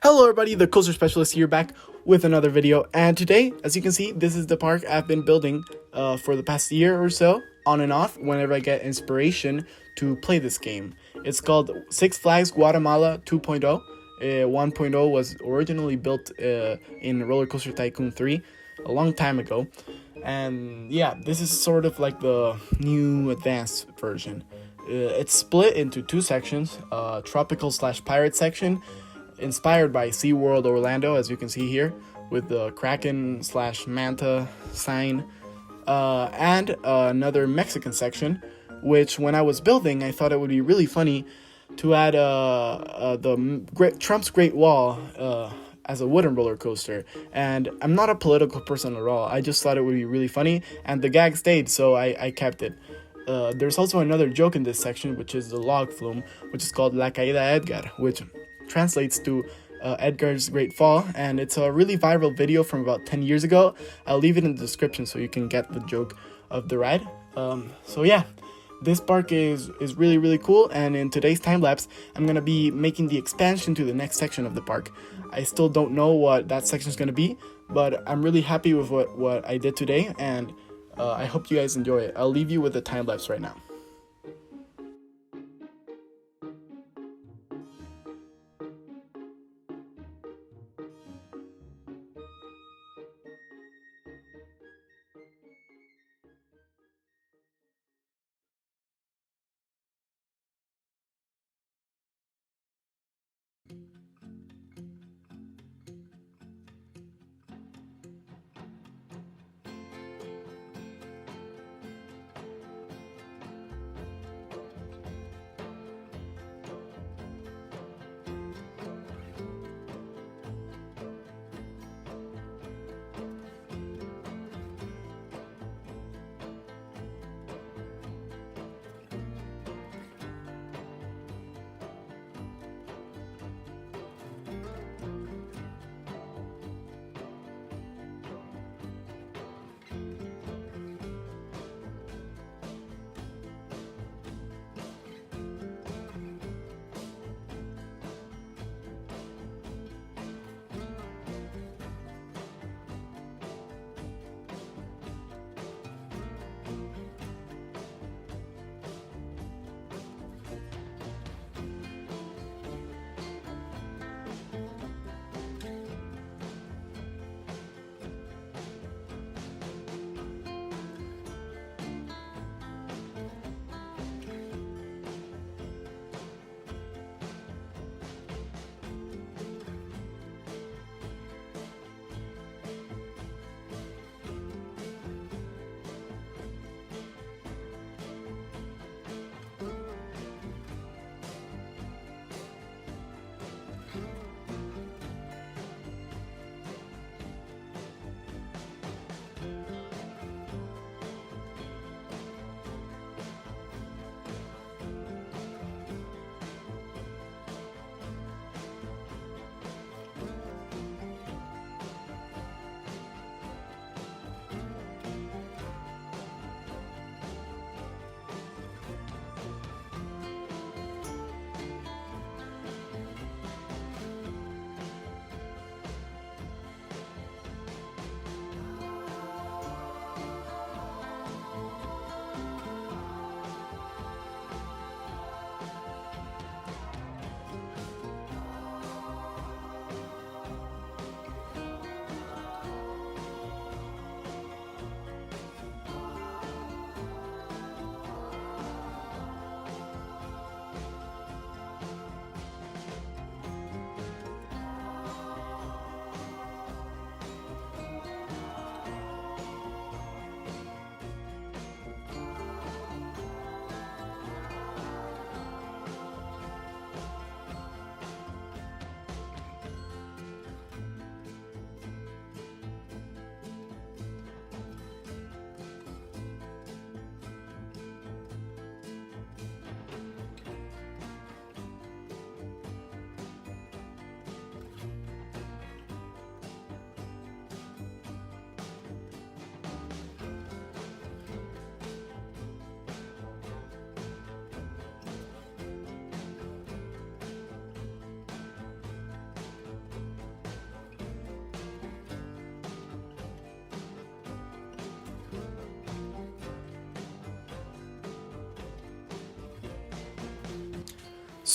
Hello everybody, the Coaster Specialist here, back with another video, and today, as you can see, this is the park I've been building for the past year or so, on and off, whenever I get inspiration to play this game. It's called Six Flags Guatemala 2.0. 1.0 was originally built in Roller Coaster Tycoon 3 a long time ago, and yeah, this is sort of like the new advanced version. It's split into two sections, tropical slash pirate section, inspired by SeaWorld Orlando, as you can see here, with the Kraken slash Manta sign, and another Mexican section, which when I was building, I thought it would be really funny to add Trump's Great Wall as a wooden roller coaster. And I'm not a political person at all. I just thought it would be really funny, and the gag stayed, so I kept it. There's also another joke in this section, which is the log flume, which is called La Caída Edgar, which translates to Edgar's Great Fall, and it's a really viral video from about 10 years ago. I'll leave it in the description so you can get the joke of the ride. So yeah, this park is really cool, and in today's time lapse, I'm gonna be making the expansion to the next section of the park. I still don't know what that section is gonna be, but I'm really happy with what I did today, and I hope you guys enjoy it. I'll leave you with the time lapse right now.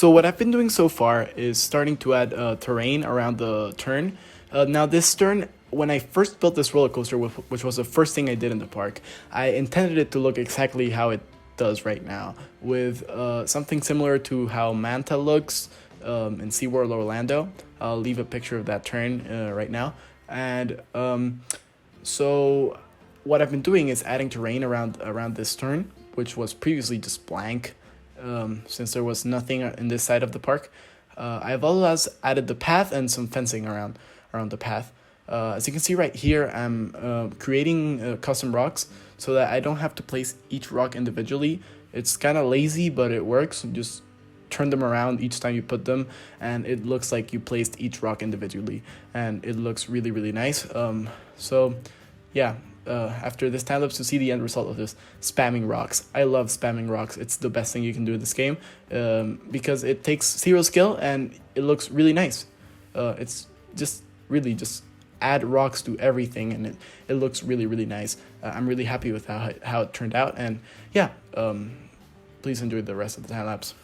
So what I've been doing so far is starting to add terrain around the turn. Now this turn, when I first built this roller coaster, which was the first thing I did in the park, I intended it to look exactly how it does right now, with something similar to how Manta looks in SeaWorld Orlando. I'll leave a picture of that turn right now. And so what I've been doing is adding terrain around this turn, which was previously just blank, since there was nothing in this side of the park. I've also added the path and some fencing around the path. As you can see right here, I'm creating custom rocks so that I don't have to place each rock individually. It's kind of lazy, but it works. You just turn them around each time you put them, and it looks like you placed each rock individually, and it looks really, really nice. So yeah, after this time lapse, to see the end result of this, spamming rocks. I love spamming rocks. It's the best thing you can do in this game, because it takes zero skill and it looks really nice. It's just really just add rocks to everything, and it looks really, really nice. I'm really happy with how it turned out, and yeah, please enjoy the rest of the time lapse.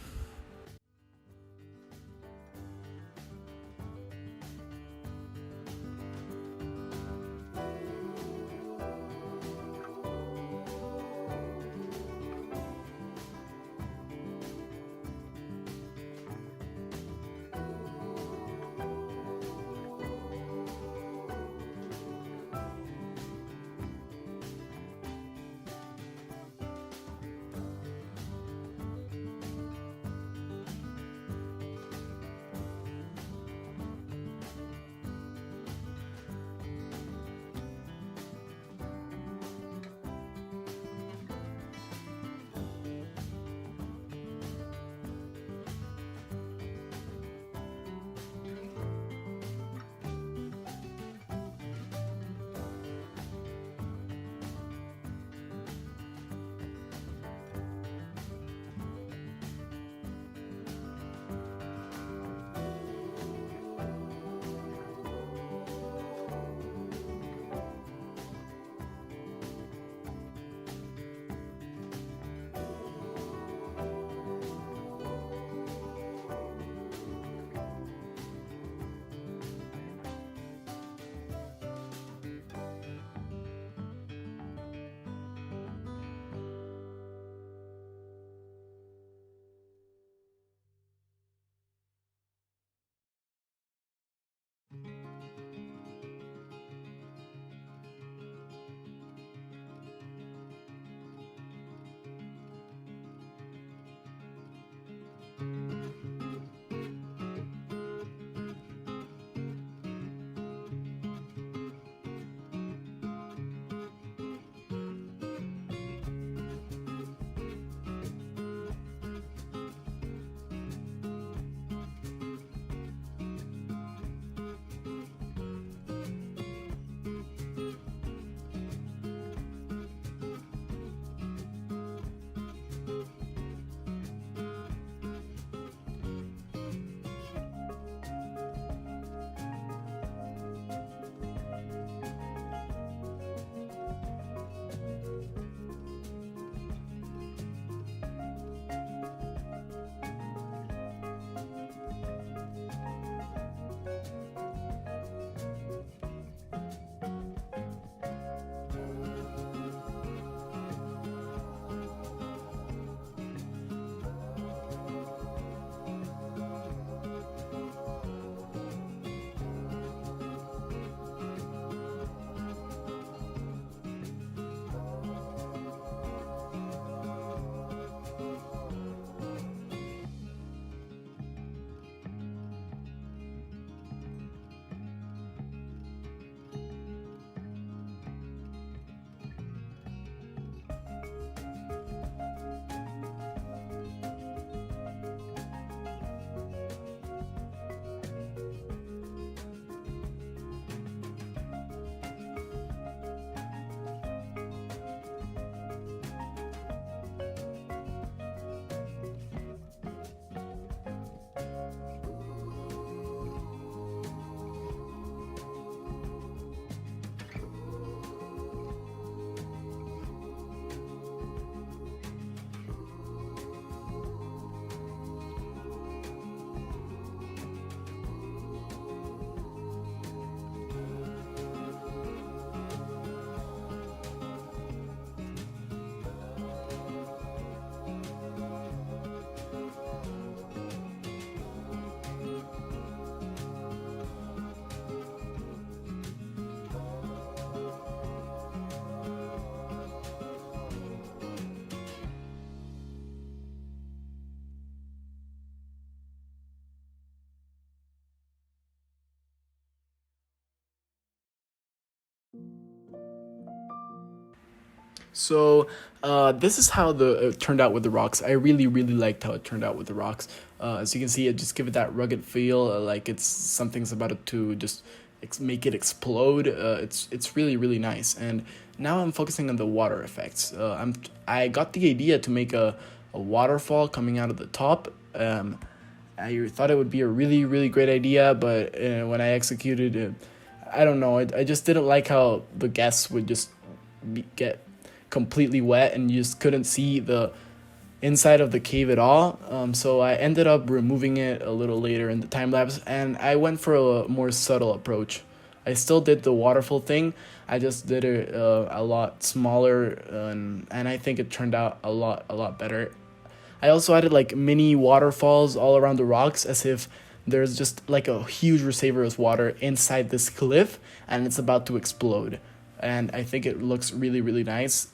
So this is how the it turned out with the rocks. I really liked how it turned out with the rocks. As you can see, it just give it that rugged feel, like it's something's about to just make it explode. It's really nice. And now I'm focusing on the water effects. I got the idea to make a waterfall coming out of the top. I thought it would be a really great idea, but when I executed it, I don't know. I just didn't like how the guests would just get completely wet and you just couldn't see the inside of the cave at all. So I ended up removing it a little later in the time lapse, and I went for a more subtle approach. I still did the waterfall thing. I just did it a lot smaller, and I think it turned out a lot better. I also added like mini waterfalls all around the rocks, as if there's just like a huge reservoir of water inside this cliff and it's about to explode. And I think it looks really nice.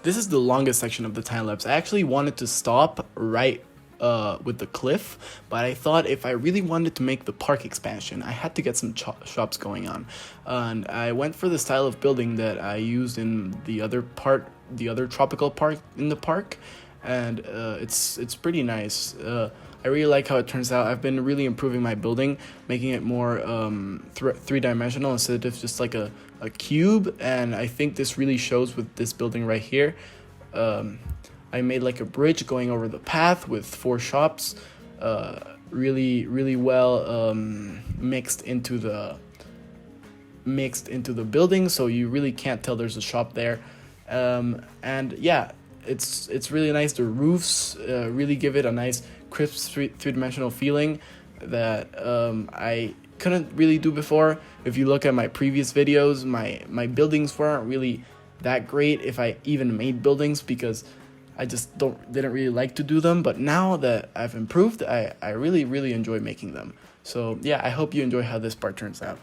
This is the longest section of the time lapse. I actually wanted to stop right with the cliff, but I thought if I really wanted to make the park expansion, I had to get some shops going on, and I went for the style of building that I used in the other tropical park in the park, and it's pretty nice. I really like how it turns out. I've been really improving my building, making it more three-dimensional instead of just like a cube, and I think this really shows with this building right here. I made like a bridge going over the path with 4 shops, really well mixed into the building, so you really can't tell there's a shop there. And yeah, it's really nice. The roofs really give it a nice crisp three-dimensional feeling that I couldn't really do before. If you look at my previous videos, my buildings weren't really that great, if I even made buildings, because I just didn't really like to do them. But now that I've improved, I really enjoy making them. So yeah, I hope you enjoy how this part turns out.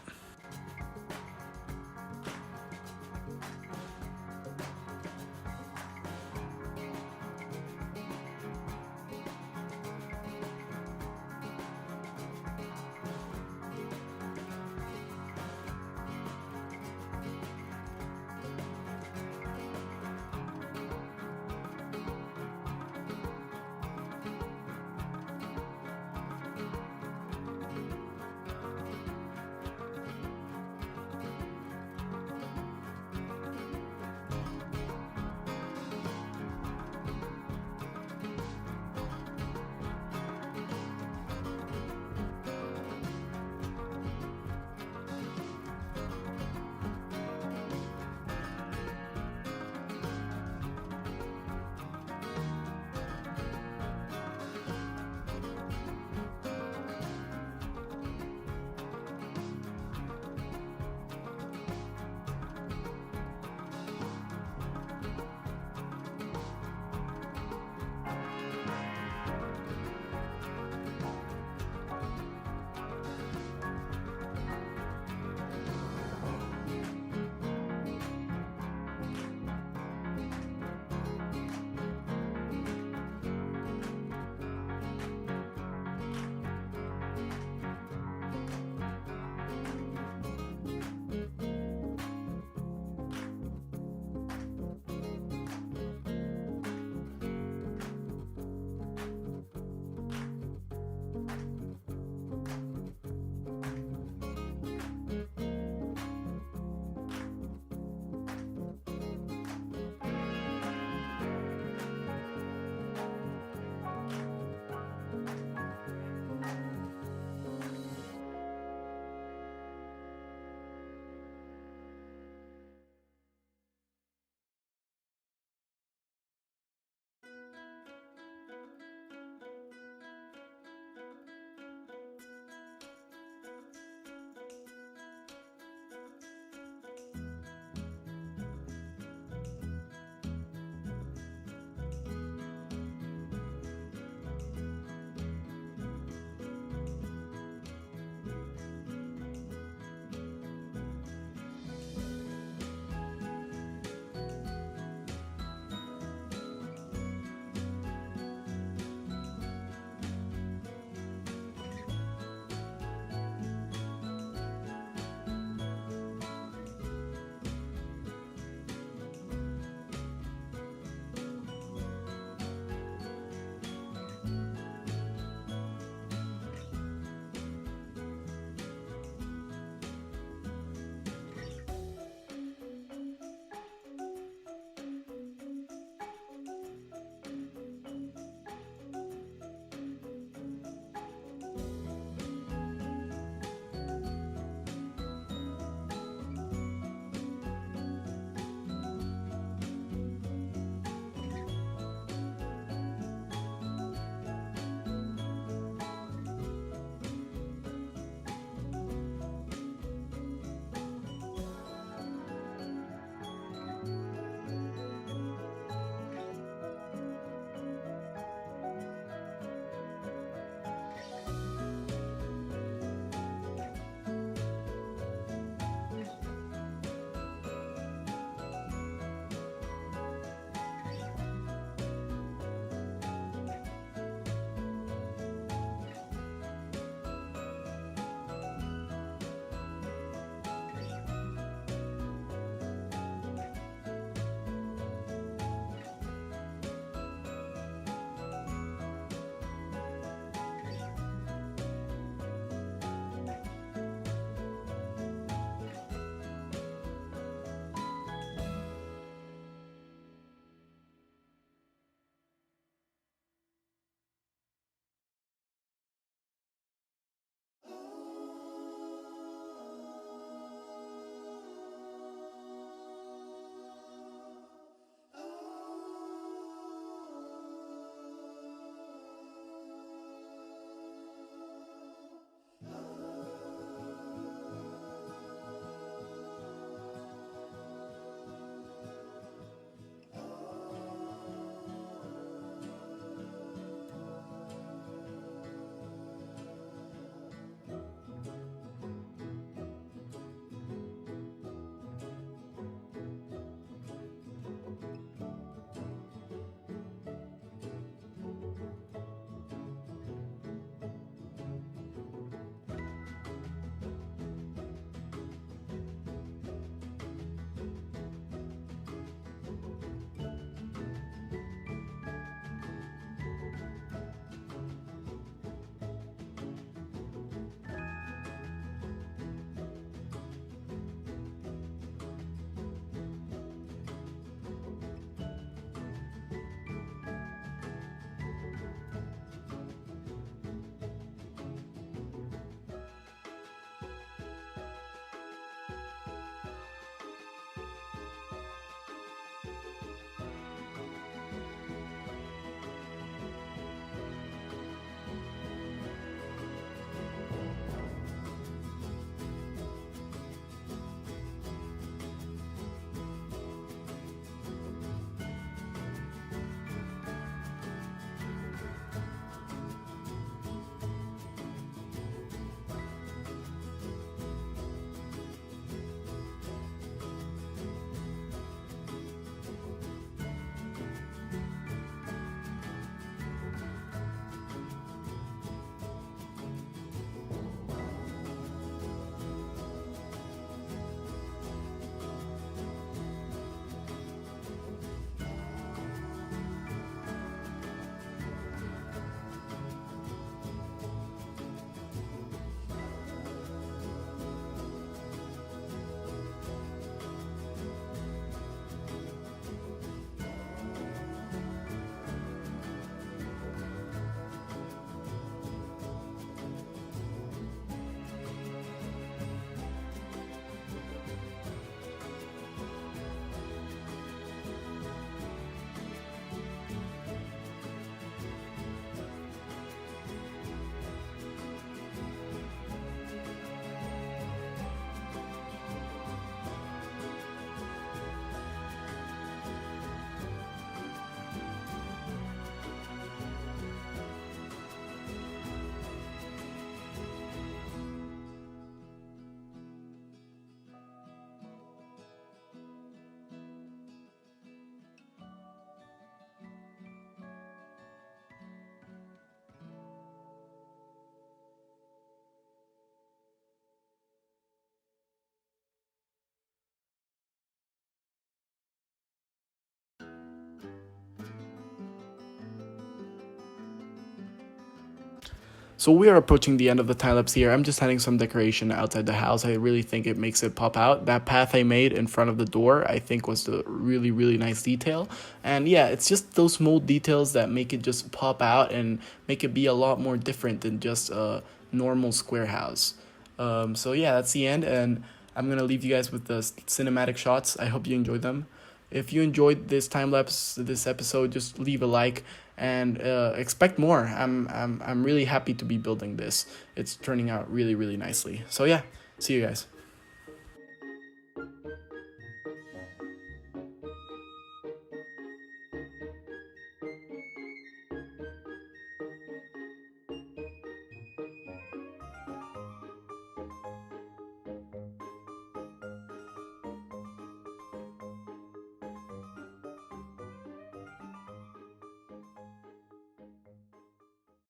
So we are approaching the end of the time lapse here. I'm just adding some decoration outside the house. I really think it makes it pop out. That path I made in front of the door, I think was a really, really nice detail. And yeah, it's just those small details that make it just pop out and make it be a lot more different than just a normal square house. So yeah, that's the end, and I'm gonna leave you guys with the cinematic shots. I hope you enjoyed them. If you enjoyed this time lapse, this episode, just leave a like and expect more. I'm really happy to be building this. It's turning out really, really nicely. So yeah, see you guys.